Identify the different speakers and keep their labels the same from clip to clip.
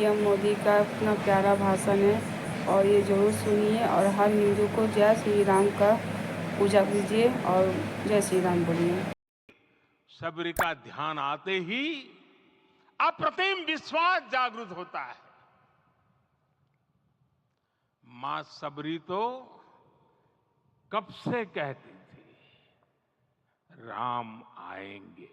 Speaker 1: PM Modi का इतना प्यारा भाषण है और ये ज़रूर सुनिए और हर हिंदू को जय श्री राम का पूजा कीजिए और जय श्री राम बोलिए।
Speaker 2: शबरी का ध्यान आते ही अप्रतिम विश्वास जागृत होता है। मां सबरी तो कब से कहती थी, राम आएंगे।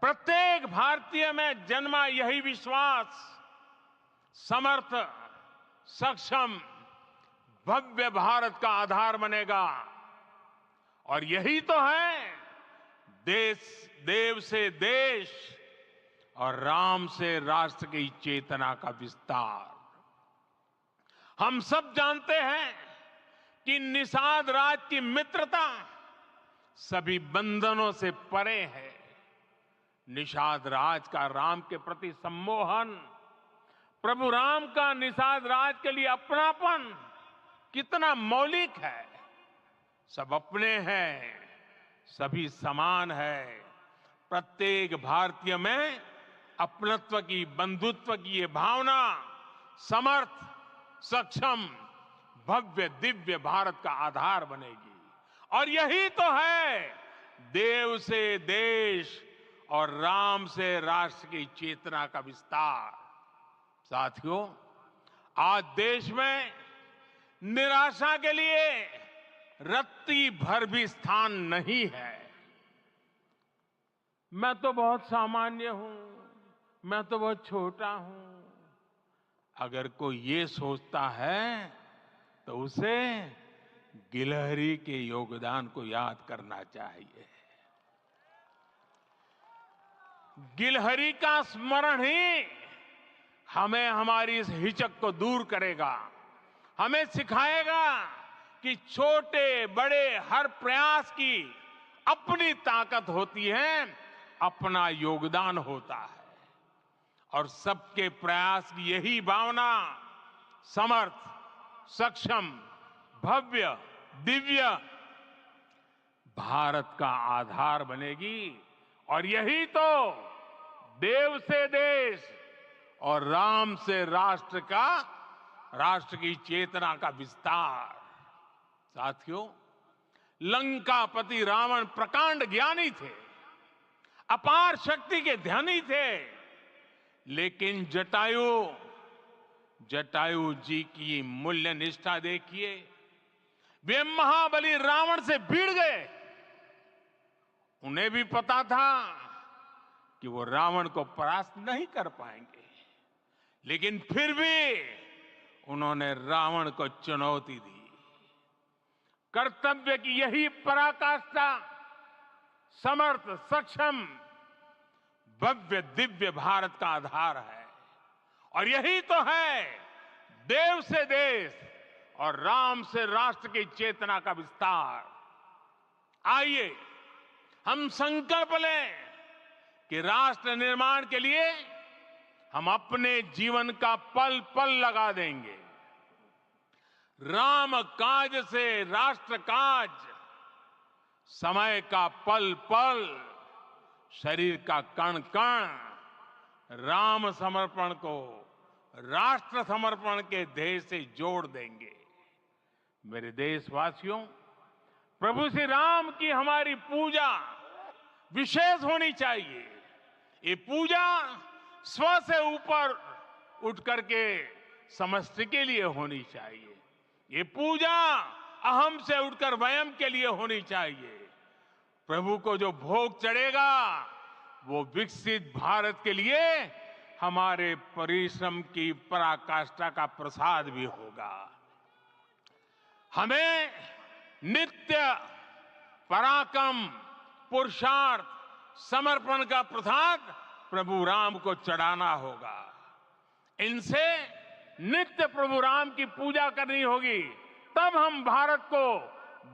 Speaker 2: प्रत्येक भारतीय में जन्मा यही विश्वास समर्थ, सक्षम, भव्य भारत का आधार बनेगा। और यही तो है देश, देव से देश और राम से राष्ट्र की चेतना का विस्तार। हम सब जानते हैं कि निषाद राज की मित्रता सभी बंधनों से परे है। निषाद राज का राम के प्रति सम्मोहन, प्रभु राम का निषाद राज के लिए अपनापन कितना मौलिक है। सब अपने हैं, सभी समान है। प्रत्येक भारतीय में अपनत्व की, बंधुत्व की ये भावना समर्थ, सक्षम, भव्य, दिव्य भारत का आधार बनेगी। और यही तो है देव से देश और राम से राष्ट्र की चेतना का विस्तार। साथियों, आज देश में निराशा के लिए रत्ती भर भी स्थान नहीं है। मैं तो बहुत सामान्य हूं, मैं तो बहुत छोटा हूं। अगर कोई ये सोचता है तो उसे गिलहरी के योगदान को याद करना चाहिए। गिलहरी का स्मरण ही हमें हमारी इस हिचक को दूर करेगा, हमें सिखाएगा कि छोटे बड़े हर प्रयास की अपनी ताकत होती है, अपना योगदान होता है। और सबके प्रयास की यही भावना समर्थ, सक्षम, भव्य, दिव्य भारत का आधार बनेगी। और यही तो देव से देश और राम से राष्ट्र का, राष्ट्र की चेतना का विस्तार। साथियों, लंकापति रावण प्रकांड ज्ञानी थे, अपार शक्ति के धनी थे, लेकिन जटायु जी की मूल्य निष्ठा देखिए। वे महाबली रावण से भिड़ गए। उन्हें भी पता था कि वो रावण को परास्त नहीं कर पाएंगे, लेकिन फिर भी उन्होंने रावण को चुनौती दी। कर्तव्य की यही पराकाष्ठा समर्थ, सक्षम, भव्य, दिव्य भारत का आधार है। और यही तो है देव से देश और राम से राष्ट्र की चेतना का विस्तार। आइए हम संकल्प लें कि राष्ट्र निर्माण के लिए हम अपने जीवन का पल पल लगा देंगे। राम काज से राष्ट्र काज, समय का पल पल, शरीर का कण कण राम समर्पण को राष्ट्र समर्पण के ध्येय से जोड़ देंगे। मेरे देशवासियों, प्रभु श्री राम की हमारी पूजा विशेष होनी चाहिए। ये पूजा स्व से ऊपर उठ करके समष्टि के लिए होनी चाहिए। ये पूजा अहम से उठकर वयम के लिए होनी चाहिए। प्रभु को जो भोग चढ़ेगा वो विकसित भारत के लिए हमारे परिश्रम की पराकाष्ठा का प्रसाद भी होगा। हमें नित्य पराक्रम, पुरुषार्थ, समर्पण का प्रसाद प्रभु राम को चढ़ाना होगा। इनसे नित्य प्रभु राम की पूजा करनी होगी, तब हम भारत को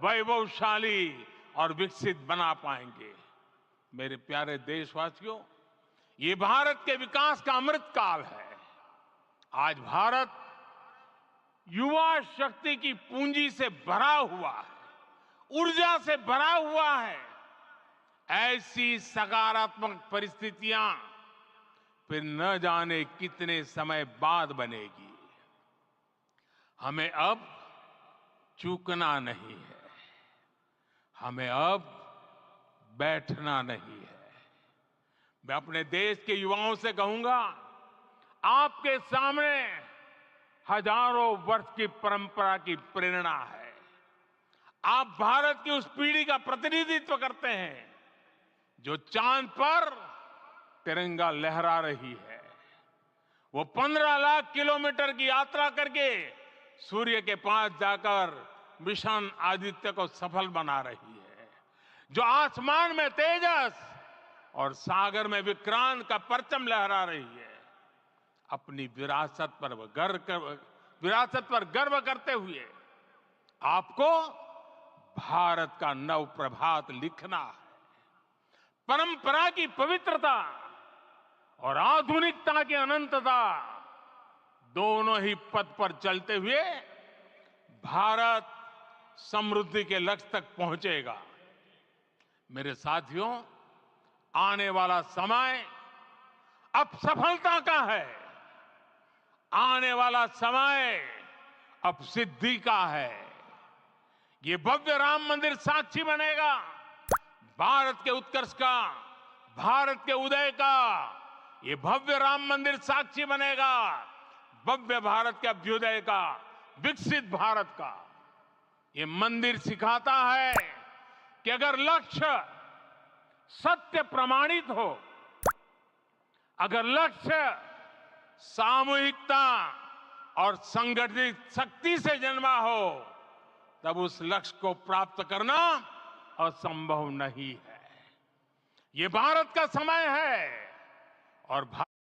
Speaker 2: वैभवशाली और विकसित बना पाएंगे। मेरे प्यारे देशवासियों, ये भारत के विकास का अमृत काल है। आज भारत युवा शक्ति की पूंजी से भरा हुआ है, ऊर्जा से भरा हुआ है। ऐसी सकारात्मक परिस्थितियां फिर न जाने कितने समय बाद बनेगी। हमें अब चूकना नहीं है, हमें अब बैठना नहीं है। मैं अपने देश के युवाओं से कहूंगा, आपके सामने हजारों वर्ष की परंपरा की प्रेरणा है। आप भारत की उस पीढ़ी का प्रतिनिधित्व करते हैं जो चांद पर तिरंगा लहरा रही है। वो 15 लाख किलोमीटर की यात्रा करके सूर्य के पास जाकर मिशन आदित्य को सफल बना रही है। जो आसमान में तेजस और सागर में विक्रांत का परचम लहरा रही है। अपनी विरासत पर गर्व करते हुए आपको भारत का नव प्रभात लिखना है। परंपरा की पवित्रता और आधुनिकता की अनंतता दोनों ही पथ पर चलते हुए भारत समृद्धि के लक्ष्य तक पहुंचेगा। मेरे साथियों, आने वाला समय अब सफलता का है। आने वाला समय अब सिद्धि का है। ये भव्य राम मंदिर साक्षी बनेगा भारत के उत्कर्ष का, भारत के उदय का। ये भव्य राम मंदिर साक्षी बनेगा भव्य भारत के अभ्युदय का, विकसित भारत का। ये मंदिर सिखाता है कि अगर लक्ष्य सत्य प्रमाणित हो, अगर लक्ष्य सामूहिकता और संगठित शक्ति से जन्मा हो, तब उस लक्ष्य को प्राप्त करना असंभव नहीं है। ये भारत का समय है और